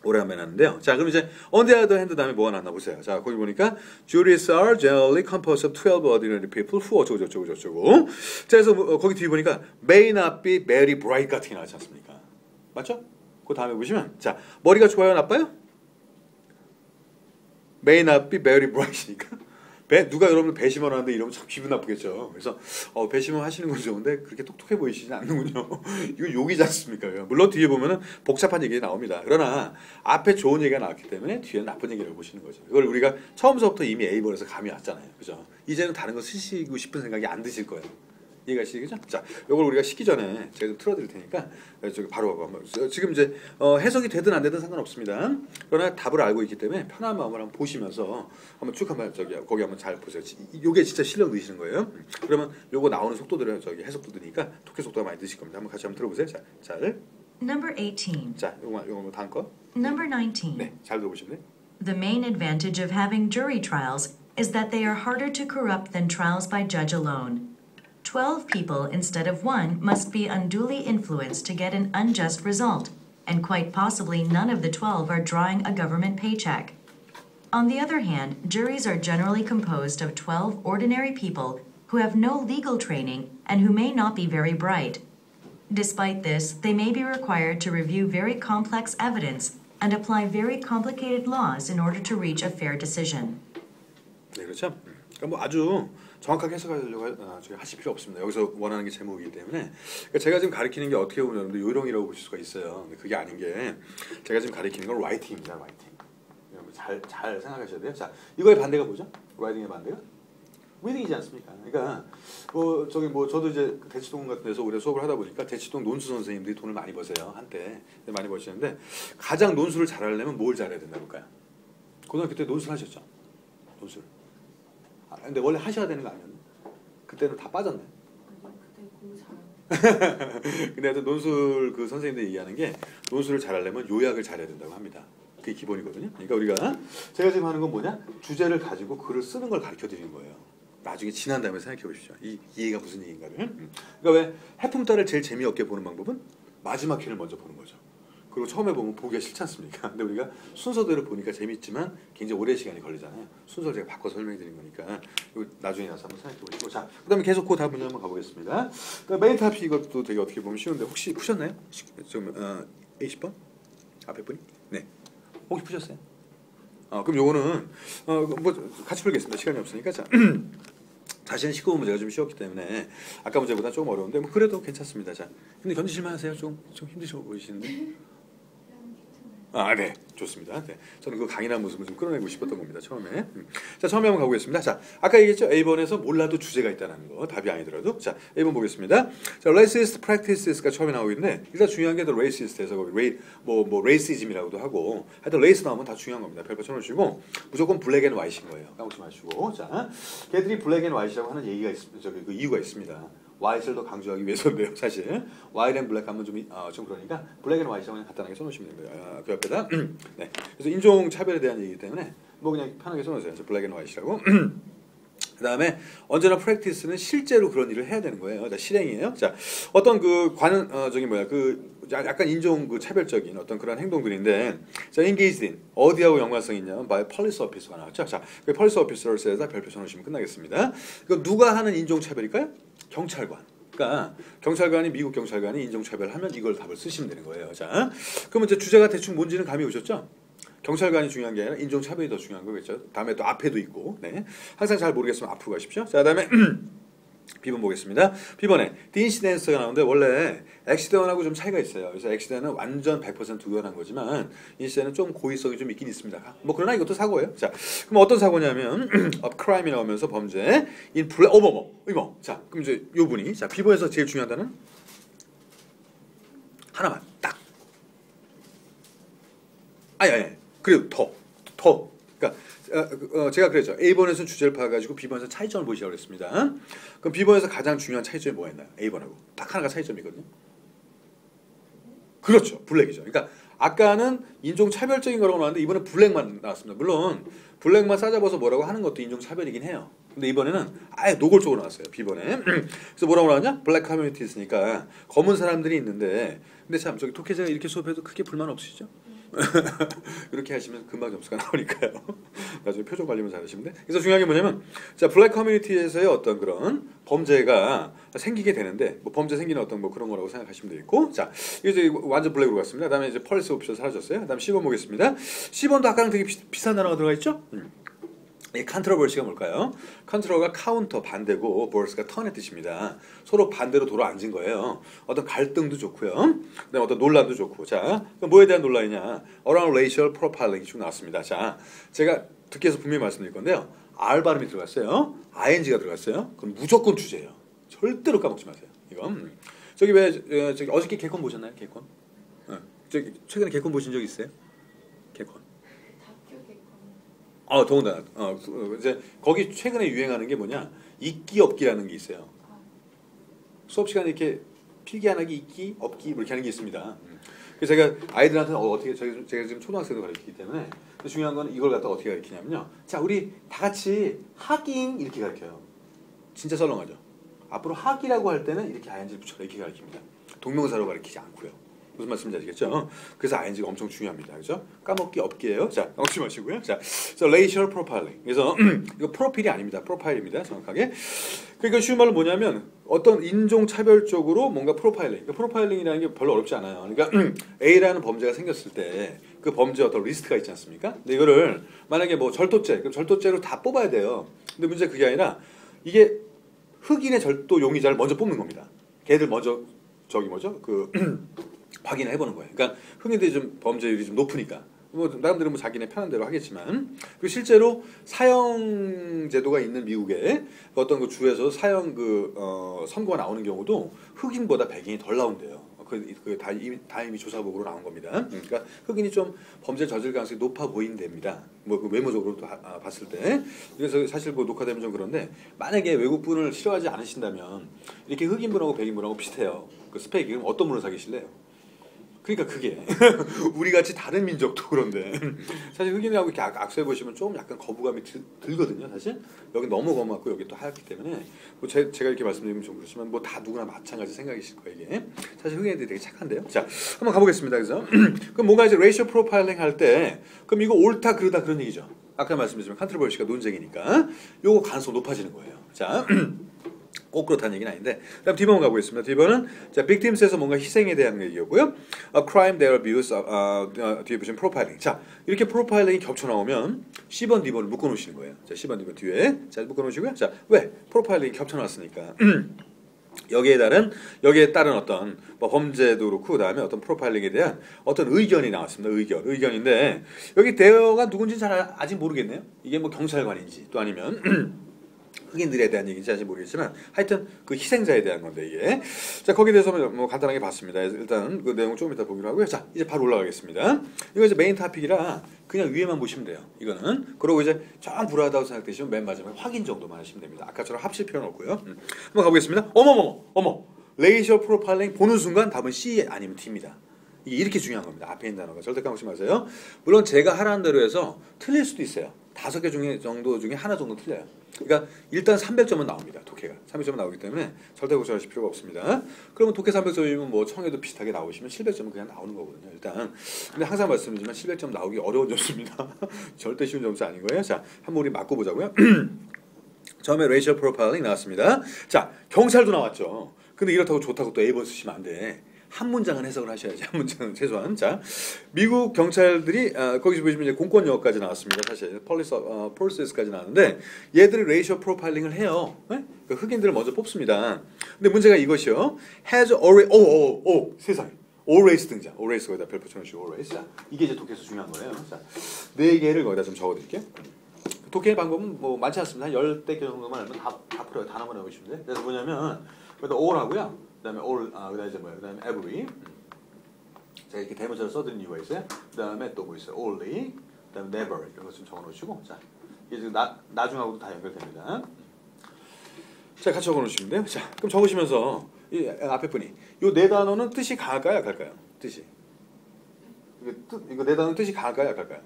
오래간만에 하는데요. 자, 그럼 이제 on the other hand 다음에 뭐가 나왔나 보세요. 자, 거기 보니까 juries are generally composed of 12 ordinary people who 어쩌고. 자, 그래서 거기 뒤에 보니까 may not be very bright 같은 게 나왔지 않습니까? 맞죠? 그 다음에 보시면 자, 머리가 좋아요, 나빠요? may not be very bright이니까 누가 여러분 배심원 하는데 이러면 참 기분 나쁘겠죠. 그래서 배심원 하시는 건 좋은데 그렇게 똑똑해 보이시진 않는군요. 이거 욕이지 않습니까? 물론 뒤에 보면은 복잡한 얘기 나옵니다. 그러나 앞에 좋은 얘기가 나왔기 때문에 뒤에 나쁜 얘기를 보시는 거죠. 이걸 우리가 처음서부터 이미 A번에서 감이 왔잖아요. 그죠? 이제는 다른 거 쓰시고 싶은 생각이 안 드실 거예요. 이해가시겠죠? 자, 이걸 우리가 시기 전에 제가 좀 틀어드릴 테니까 저기 바로 한번 지금 이제 해석이 되든 안 되든 상관없습니다. 그러나 답을 알고 있기 때문에 편한 마음으로 한번 보시면서 한번 쭉 한번 거기 한번 잘 보세요. 이게 진짜 실력 넣으시는 거예요. 그러면 요거 나오는 속도들은 해석도 드니까 독해 속도가 많이 드실 겁니다. 한번 같이 한번 들어보세요. 자, Number 18. 자, 요거 다음 거. Number 19. 네, 잘 들어보시면 돼요. The main advantage of having jury trials is that they are harder to corrupt than trials by judge alone. 12 people instead of 1 must be unduly influenced to get an unjust result, and quite possibly none of the 12 are drawing a government paycheck. On the other hand, juries are generally composed of 12 ordinary people who have no legal training and who may not be very bright. Despite this, they may be required to review very complex evidence and apply very complicated laws in order to reach a fair decision. 네, 그렇죠. 그러니까 뭐 아주 정확하게 해석하려고 하실 필요 없습니다. 여기서 원하는 게 제목이기 때문에. 그러니까 제가 지금 가리키는 게 어떻게 보면 여러분들 요령이라고 보실 수가 있어요. 근데 그게 아닌 게 제가 지금 가리키는 건 라이팅입니다. 라이팅. 여러분 잘 생각하셔야 돼요. 자, 이거의 반대가 뭐죠? 라이팅의 반대가? 리딩이지 않습니까? 그러니까 저도 이제 대치동 같은 데서 오래 수업을 하다 보니까 대치동 논술 선생님들이 돈을 많이 버세요. 한때 많이 버시는데 가장 논술을 잘하려면 뭘 잘해야 된다고 볼까요? 고등학교 때 논술 하셨죠? 논술. 근데 원래 하셔야 되는 거 아니었나? 그때는 다 빠졌네. 그때 공부 잘하는. 근데 하여튼 논술 그 선생님들이 얘기하는 게 논술을 잘하려면 요약을 잘해야 된다고 합니다. 그게 기본이거든요. 그러니까 우리가 제가 지금 하는 건 뭐냐? 주제를 가지고 글을 쓰는 걸 가르쳐 드리는 거예요. 나중에 지난 다음에 생각해 보십시오. 이 얘기가 무슨 얘기인가를. 그러니까 왜 해품딸을 제일 재미없게 보는 방법은 마지막 회를 먼저 보는 거죠. 그리고 처음에 보면 보기가 싫지 않습니까? 근데 우리가 순서대로 보니까 재밌지만 굉장히 오랜 시간이 걸리잖아요. 순서를 제가 바꿔서 설명해 드린 거니까 이거 나중에 가서 한번 생각해 보시고. 자, 그 다음에 계속 그 다음 문제 한번 가보겠습니다. 메인 탑이 이것도 되게 어떻게 보면 쉬운데 혹시 푸셨나요? 지금 20번? 앞에 분이? 네. 혹시 푸셨어요? 그럼 요거는 뭐 같이 풀겠습니다. 시간이 없으니까. 자, 자신은 19번 문제가 좀 쉬웠기 때문에 아까 문제보다 조금 어려운데 뭐 그래도 괜찮습니다. 자, 근데 견디실만 하세요? 좀 힘드셔 보이시는데? 네, 좋습니다. 네, 저는 그 강인한 모습을 좀 끌어내고 싶었던 겁니다. 처음에. 자, 처음에 한번 가보겠습니다. 자, 아까 얘기했죠? A번에서 몰라도 주제가 있다는 거. 답이 아니더라도. 자, A번 보겠습니다. 자, racist practices가 처음에 나오고 있는데 일단 중요한 게 the racist에서 racism이라고도 하고 하여튼 race 나오면 다 중요한 겁니다. 별표 쳐놓으시고 무조건 black and white인 거예요. 까먹지 마시고. 자, 걔들이 black and white이라고 하는 얘기가 그 이유가 있습니다. white를 더 강조하기 위해서인데요, 사실. white and black 하면 좀 그러니까 black and white라고 그냥 간단하게 써놓으시면 됩니다. 그 옆에다. 네. 그래서 인종 차별에 대한 얘기이기 때문에 뭐 그냥 편하게 써놓으세요. black and white이라고. 그 다음에 언제나 practice는 실제로 그런 일을 해야 되는 거예요. 자, 실행이에요. 자, 어떤 약간 인종 차별적인 어떤 그런 행동들인데, 자, engaged in 어디하고 연관성이 있냐면 by police officer가 나왔죠. 자, 그 police officer에다 별표 쳐놓으시면 끝나겠습니다. 그 누가 하는 인종 차별일까요? 경찰관. 그러니까 경찰관이 미국 경찰관이 인종 차별하면 이걸 답을 쓰시면 되는 거예요. 자, 그러면 이제 주제가 대충 뭔지는 감이 오셨죠? 경찰관이 중요한 게 아니라 인종 차별이 더 중요한 거겠죠. 다음에 또 앞에도 있고, 네. 항상 잘 모르겠으면 앞으로 가십시오. 자, 그다음에 B번 보겠습니다. B번에 the incidence가 나오는데 원래 accident하고 좀 차이가 있어요. 그래서 accident은 완전 100% 우연한 거지만 incident은 좀 고의성이 좀 있긴 있습니다. 뭐 그러나 이것도 사고예요. 자, 그럼 어떤 사고냐면 of crime이 나오면서 범죄 in 이모. 자, 그럼 이제 요 분이 자, B번에서 제일 중요한 단어는 하나만 딱. 그리고 더. 그러니까 제가 그랬죠. A번에서는 주제를 파가지고 B번에서 차이점을 보시라고 그랬습니다. 그럼 B번에서 가장 중요한 차이점이 뭐가 있나요? A번하고. 딱 하나가 차이점이거든요. 그렇죠. 블랙이죠. 그러니까 아까는 인종차별적인 거라고 나왔는데 이번엔 블랙만 나왔습니다. 물론 블랙만 싸잡아서 뭐라고 하는 것도 인종차별이긴 해요. 근데 이번에는 아예 노골적으로 나왔어요. B번에. 그래서 뭐라고 나왔냐? 블랙 커뮤니티 있으니까 검은 사람들이 있는데 근데 참 저기 독해자가 이렇게 수업해도 크게 불만 없으시죠? 이렇게 하시면 금방 점수가 나오니까요. 나중에 표정 관리만 잘하시면 돼. 그래서 중요한 게 뭐냐면 자 블랙 커뮤니티에서의 어떤 그런 범죄가 생기게 되는데 뭐 범죄 생기는 어떤 뭐 그런 거라고 생각하시면 되겠고 자 이제 완전 블랙으로 갔습니다. 그다음에 이제 펄스 옵션 사라졌어요. 그다음 10번 보겠습니다. 10번도 아까랑 되게 비슷한 단어가 들어가 있죠? 이 컨트로버시가 뭘까요? 컨트로가 카운터 반대고 버스가 턴의 뜻입니다. 서로 반대로 돌아 앉은 거예요. 어떤 갈등도 좋고요. 그다음에 어떤 논란도 좋고. 자, 그럼 뭐에 대한 논란이냐? Around racial profiling 쭉 나왔습니다. 자, 제가 듣기에서 분명히 말씀드릴 건데요. R 발음이 들어갔어요. ING가 들어갔어요. 그럼 무조건 주제예요. 절대로 까먹지 마세요. 이거. 저기 왜 저기 어저께 개콘 보셨나요? 개콘? 저기 최근에 개콘 보신 적 있어요? 개콘. 더군다나 이제 거기 최근에 유행하는 게 뭐냐 있기 없기라는 게 있어요. 수업 시간에 이렇게 필기하기 있기 없기 이렇게 하는 게 있습니다. 그래서 제가 아이들한테는 어떻게 제가 지금 초등학생도 가르치기 때문에 중요한 건 이걸 갖다 어떻게 가르치냐면요. 자 우리 다 같이 하깅 이렇게 가르쳐요. 진짜 썰렁하죠. 앞으로 하기라고 할 때는 이렇게 ING를 붙여라 이렇게 가르칩니다. 동명사로 가르치지 않고요. 무슨 말씀인지 아시겠죠? 그래서 ING가 엄청 중요합니다. 그죠? 까먹기 없기예요. 자, 까먹지 마시고요. 자, racial profiling. 그래서 이거 프로필이 아닙니다. 프로파일입니다. 정확하게. 그러니까 쉬운 말로 뭐냐면 어떤 인종 차별적으로 뭔가 프로파일링. 그러니까 프로파일링이라는 게 별로 어렵지 않아요. 그러니까 A라는 범죄가 생겼을 때 그 범죄 어떤 리스트가 있지 않습니까? 근데 이거를 만약에 뭐 절도죄, 그럼 절도죄로 다 뽑아야 돼요. 근데 문제가 그게 아니라 이게 흑인의 절도 용의자를 먼저 뽑는 겁니다. 걔들 먼저 저기 뭐죠? 확인을 해보는 거예요. 그러니까 흑인들이 좀 범죄율이 좀 높으니까 뭐 나름대로 뭐 자기네 편한 대로 하겠지만 그리고 실제로 사형 제도가 있는 미국의 어떤 그 주에서 사형 선고가 나오는 경우도 흑인보다 백인이 덜 나온대요. 다 이미 조사보고로 나온 겁니다. 그러니까 흑인이 좀 범죄 저질 가능성이 높아 보인답니다. 뭐 외모적으로 봤을 때. 그래서 사실 뭐 녹화되면 좀 그런데 만약에 외국 분을 싫어하지 않으신다면 이렇게 흑인 분하고 백인 분하고 비슷해요. 그 스펙이 그럼 어떤 분을 사귀실래요? 그러니까 그게 우리 같이 다른 민족도 그런데 사실 흑인하고 이렇게 악수해 보시면 좀 약간 거부감이 들거든요. 사실 여기 너무 검었고 여기 또 하얗기 때문에 뭐 제가 이렇게 말씀드리면 좀 그렇지만 뭐 다 누구나 마찬가지 생각이실 거예요. 이게 사실 흑인들이 되게 착한데요. 자 한번 가보겠습니다. 그래서 그럼 뭔가 이제 레이셔 프로파일링 할 때 그럼 이거 옳다 그르다 그런 얘기죠. 아까 말씀드렸지만 컨트로버시가 논쟁이니까 요거 가능성 높아지는 거예요. 자. 꼭 그렇다는 얘기는 아닌데 그다음 D번 가보겠습니다. D번은 자 victims에서 뭔가 희생에 대한 얘기였고요. crime, their abuse, 뒤에 보시면 profiling. 자 이렇게 프로파일링이 겹쳐 나오면 C번, D번을 묶어놓으시는 거예요. 자 C번, D번 뒤에 자 묶어놓으시고요. 자 왜? 프로파일링이 겹쳐 나왔으니까 여기에 따른 어떤 뭐 범죄도 그렇고 그다음에 어떤 프로파일링에 대한 어떤 의견이 나왔습니다. 의견인데 여기 대어가 누군지 잘 아직 모르겠네요. 이게 뭐 경찰관인지 또 아니면 흑인들에 대한 얘기인지 아직 모르겠지만 하여튼 그 희생자에 대한 건데 이게 자 거기에 대해서 뭐 간단하게 봤습니다. 일단 그 내용 조금 이따 보기로 하고요. 자 이제 바로 올라가겠습니다. 이거 이제 메인 토픽이라 그냥 위에만 보시면 돼요. 이거는 그리고 이제 좀 불안하다고 생각되시면 맨 마지막에 확인 정도만 하시면 됩니다. 아까처럼 합칠 필요는 없고요. 한번 가보겠습니다. 어머 레이셔 프로파일링 보는 순간 답은 C 아니면 D입니다. 이게 이렇게 중요한 겁니다. 앞에 있는 단어가 절대 까먹지 마세요. 물론 제가 하라는 대로 해서 틀릴 수도 있어요. 5개 정도 중에 하나 정도 틀려요. 그러니까 일단 300점은 나옵니다. 독해가 300점은 나오기 때문에 절대 걱정하실 필요가 없습니다. 그러면 독해 300점이면 뭐 청해도 비슷하게 나오시면 700점은 그냥 나오는 거거든요. 일단 근데 항상 말씀드리지만 700점 나오기 어려운 점수입니다. 절대 쉬운 점수 아닌 거예요. 자 한번 우리 맞고 보자고요. 처음에 레이셔 프로파일링 나왔습니다. 자 경찰도 나왔죠. 근데 이렇다고 좋다고 또 A번 쓰시면 안 돼. 한 문장은 해석을 하셔야지. 한 문장은 최소한. 자, 미국 경찰들이 거기서 보시면 이제 공권 영어까지 나왔습니다. 사실 police forces까지 나왔는데 얘들이 레이셔 프로파일링을 해요. 네? 그 흑인들을 먼저 뽑습니다. 근데 문제가 이것이요. has already 세상에. all race 등장. all race 거기다 별표 쳐놓으시고 all race. 자, 이게 이제 독해에서 중요한 거예요. 자, 4개를 거기다 좀 적어드릴게요. 독해 방법은 뭐 많지 않습니다. 한 10개 정도만 하면 다 풀어요. 단어만 외우시면 돼. 그래서 뭐냐면 거기다 all 하고요. 그다음에 all, 그다음에 이제 뭐야? 그다음에 every. 제가 이렇게 대문자를 써드린 이유가 있어요. 그다음에 또 뭐 있어요? only. 그다음에 never 이런 거 좀 적어놓으시고, 자 이게 지금 나중하고도 다 연결됩니다. 자 같이 적어놓으시면 돼요. 자 그럼 적으시면서 이 앞에 분이 요 네 단어는 뜻이 강할까요, 약할까요? 뜻이 이거 네 단어는 뜻이 강할까요, 약할까요?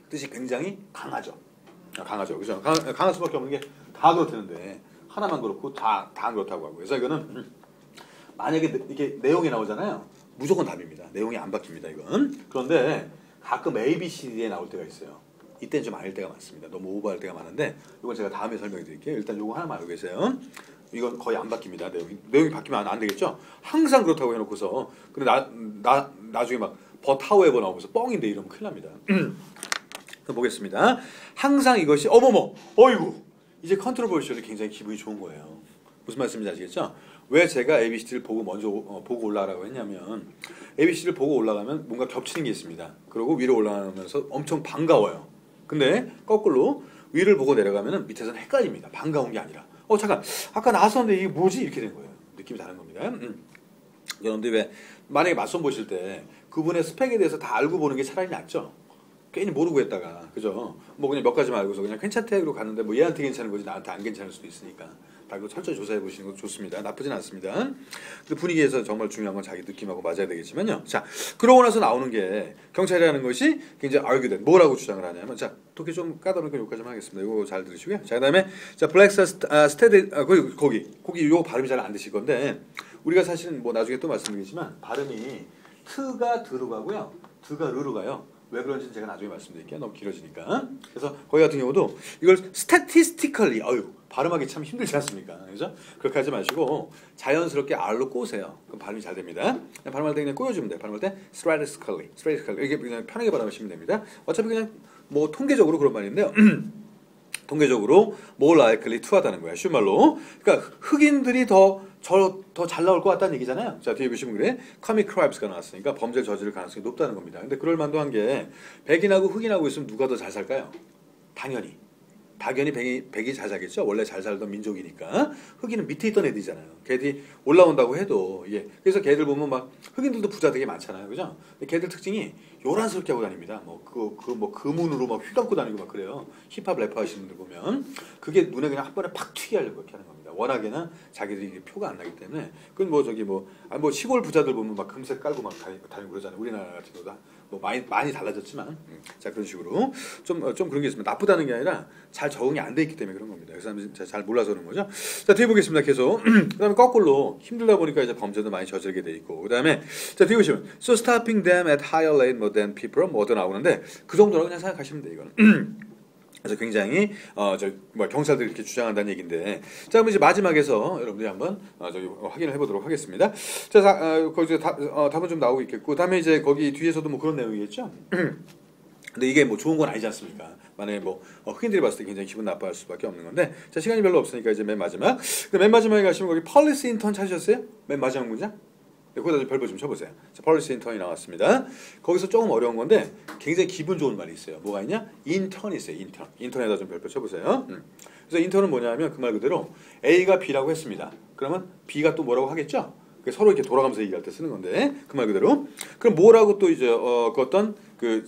뜻이 굉장히 강하죠. 강하죠. 그죠? 강할 수밖에 없는 게 다 그렇다는데 하나만 그렇고 다 안 그렇다고 하고. 그래서 이거는 만약에 이게 내용이 나오잖아요. 무조건 답입니다. 내용이 안 바뀝니다. 이건. 그런데 가끔 A, B, C, D에 나올 때가 있어요. 이때는 좀 아닐 때가 많습니다. 너무 오버할 때가 많은데 이건 제가 다음에 설명해 드릴게요. 일단 이거 하나만 알고 계세요. 이건 거의 안 바뀝니다. 내용이 바뀌면 안 되겠죠. 항상 그렇다고 해놓고서 근데 나중에 막 but however 나오면서 뻥인데 이러면 큰일 납니다. 보겠습니다. 항상 이것이 어머머 어이구 이제 컨트롤버시얼이 굉장히 기분이 좋은 거예요. 무슨 말씀인지 아시겠죠? 왜 제가 ABCD를 보고 먼저 보고 올라가라고 했냐면 ABCD를 보고 올라가면 뭔가 겹치는 게 있습니다. 그리고 위로 올라가면서 엄청 반가워요. 근데 거꾸로 위를 보고 내려가면 밑에서는 헷갈립니다. 반가운 게 아니라 잠깐 아까 나왔었는데 이게 뭐지? 이렇게 된 거예요. 느낌이 다른 겁니다. 여러분들 왜 만약에 맞선 보실 때 그분의 스펙에 대해서 다 알고 보는 게 차라리 낫죠. 괜히 모르고 했다가 그죠? 뭐 그냥 몇 가지만 알고서 그냥 괜찮대로 갔는데 뭐 얘한테 괜찮은 거지 나한테 안 괜찮을 수도 있으니까 다 그거 철저히 조사해 보시는 것도 좋습니다. 나쁘진 않습니다. 근데 분위기에서 정말 중요한 건 자기 느낌하고 맞아야 되겠지만요. 자, 그러고 나서 나오는 게 경찰이라는 것이 굉장히 argued 뭐라고 주장을 하냐면 자, 독해 좀 까다로우니까 여기까지 하겠습니다. 이거 잘 들으시고요. 자, 그다음에 자, 블랙스 스테디 거기 요거 발음이 잘 안 되실 건데 우리가 사실은 뭐 나중에 또 말씀드리겠지만 발음이 트가 드로 가고요. 드가 르로 가요. 왜 그런지는 제가 나중에 말씀드릴게요. 너무 길어지니까. 그래서 거기 같은 경우도 이걸 statistically 발음하기 참 힘들지 않습니까? 그죠? 그렇게 하지 마시고 자연스럽게 R로 꼬세요. 그럼 발음이 잘 됩니다. 발음할 때 그냥 꼬여주면 돼요. 발음할 때 statistically 이렇게 그냥 편하게 발음하시면 됩니다. 어차피 그냥 뭐 통계적으로 그런 말인데요. 통계적으로 more likely to 하다는 거야. 쉬운 말로. 그러니까 흑인들이 더 잘 나올 것 같다는 얘기잖아요. 자, 뒤에 보시면 그래. commit crimes가 나왔으니까 범죄를 저지를 가능성이 높다는 겁니다. 근데 그럴 만도 한 게 백인하고 흑인하고 있으면 누가 더 잘 살까요? 당연히 백이 잘 살겠죠. 원래 잘 살던 민족이니까. 흑인은 밑에 있던 애들이잖아요. 걔들이 올라온다고 해도 그래서 걔들 보면 막 흑인들도 부자 되게 많잖아요, 그죠? 근데 걔들 특징이 요란스럽게 하고 다닙니다. 금운으로 막 휘감고 다니고 막 그래요. 힙합 래퍼 하시는 분들 보면 그게 눈에 그냥 한 번에 팍 튀게 하려고 그렇게 하는 겁니다. 워낙에나 자기들이 표가 안 나기 때문에 그건 뭐 시골 부자들 보면 막 금색 깔고 막 다니고 그러잖아요. 우리나라 같은 경우도 뭐 많이 달라졌지만 자 그런 식으로 좀 그런 게 있습니다. 나쁘다는 게 아니라 잘 적응이 안 돼 있기 때문에 그런 겁니다. 그 사람들이 잘 몰라서 그런 거죠. 자 뒤에 보겠습니다. 계속 그다음에 거꾸로 힘들다 보니까 이제 범죄도 많이 저지르게 돼 있고 그다음에 자 뒤에 보시면 so stopping them at higher rate more than people 뭐도 나오는데 그 정도라고 그냥 생각하시면 돼요. 이거는. 그래서 굉장히 경찰들이 이렇게 주장한다는 얘기인데 자 그럼 이제 마지막에서 여러분들이 한번 확인을 해보도록 하겠습니다. 자 거기서 답은 좀 나오고 있겠고 다음에 이제 거기 뒤에서도 뭐 그런 내용이겠죠. 근데 이게 뭐 좋은 건 아니지 않습니까? 만약에 뭐 흑인들이 봤을 때 굉장히 기분 나빠할 수밖에 없는 건데 자 시간이 별로 없으니까 이제 맨 마지막에 가시면 거기 policy intern 찾으셨어요? 맨 마지막 문장? 네, 거기다 좀 별표 좀 쳐보세요. 자, policy intern이 나왔습니다. 거기서 조금 어려운 건데 굉장히 기분 좋은 말이 있어요. 뭐가 있냐? intern이 있어요. intern에다 좀 별표 쳐보세요. 그래서 intern은 뭐냐면 그 말 그대로 A가 B라고 했습니다. 그러면 B가 또 뭐라고 하겠죠? 서로 이렇게 돌아가면서 얘기할 때 쓰는 건데 그 말 그대로 그럼 뭐라고 또 이제 그 어떤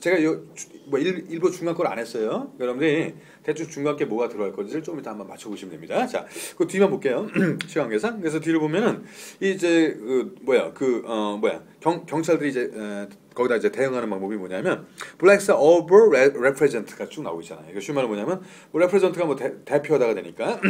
제가 일부 중간 걸 안 했어요. 여러분들이 대충 중간 게 뭐가 들어갈 건지를 좀 이따 한번 맞춰보시면 됩니다. 자, 그 뒤만 볼게요. 시간 계산. 그래서 뒤를 보면은 이제 경찰들이 이제 거기다 이제 대응하는 방법이 뭐냐면 blacks are over represent가 쭉 나오고 있잖아요. 이거 쉬운 말로 뭐냐면 represent가 뭐 대표하다가 되니까.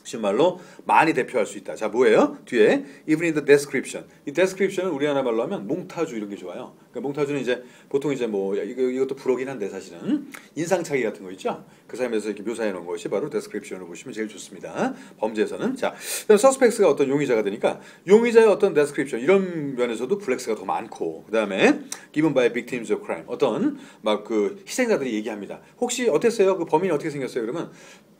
쉬운 말로 많이 대표할 수 있다. 자 뭐예요? 뒤에 even in the description. 이 description은 우리나라 말로 하면 몽타주 이런 게 좋아요. 그러니까 몽타주는 이제 보통 이제 뭐 이것도 불어긴 한데 사실은 인상착의 같은 거 있죠. 그 사람에서 이렇게 묘사해 놓은 것이 바로 description을 보시면 제일 좋습니다. 범죄에서는 자 그다음 suspects가 어떤 용의자가 되니까 용의자의 어떤 description 이런 면에서도 블랙스가 더 많고 그다음에 given by victims of crime 어떤 막 그 희생자들이 얘기합니다. 혹시 어땠어요? 그 범인이 어떻게 생겼어요? 그러면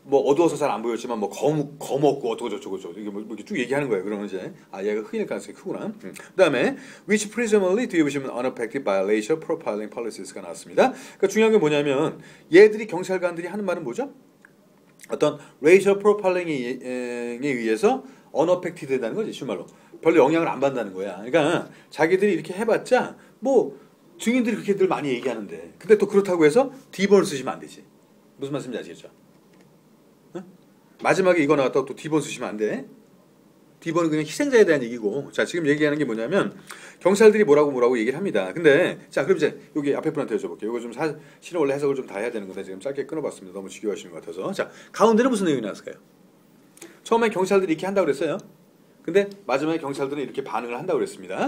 뭐 어두워서 잘 안 보였지만 뭐 검었고 어쩌고 저쩌고 이게 뭐 이렇게 쭉 얘기하는 거예요. 그러면 이제 얘가 흑인일 가능성이 크구나. 그다음에 which presumably 뒤에 보시면 unaffected by racial profiling policies,가 나왔습니다. 그러니까 중요한 게 뭐냐면 얘들이 경찰관들이 하는 말은 뭐죠? 어떤 racial profiling에 의해서 unaffected 된다는 거지. 쉬운 말로 별로 영향을 안 받는다는 거야. 그러니까 자기들이 이렇게 해봤자 뭐 증인들이 그렇게들 많이 얘기하는데 근데 또 그렇다고 해서 D번을 쓰시면 안 되지. 무슨 말씀인지 아시겠죠? 마지막에 이거 나왔다고 또 D번 쓰시면 안 돼. B번은 그냥 희생자에 대한 얘기고, 자 지금 얘기하는 게 뭐냐면 경찰들이 뭐라고 얘기를 합니다. 근데 자 그럼 이제 여기 앞에 분한테 여쭤볼게요. 이거 좀 실은 원래 해석을 좀 다 해야 되는 건데 지금 짧게 끊어봤습니다. 너무 지겨워하시는 것 같아서. 자 가운데는 무슨 내용이 나왔을까요? 처음에 경찰들이 이렇게 한다고 그랬어요. 근데 마지막에 경찰들은 이렇게 반응을 한다고 그랬습니다.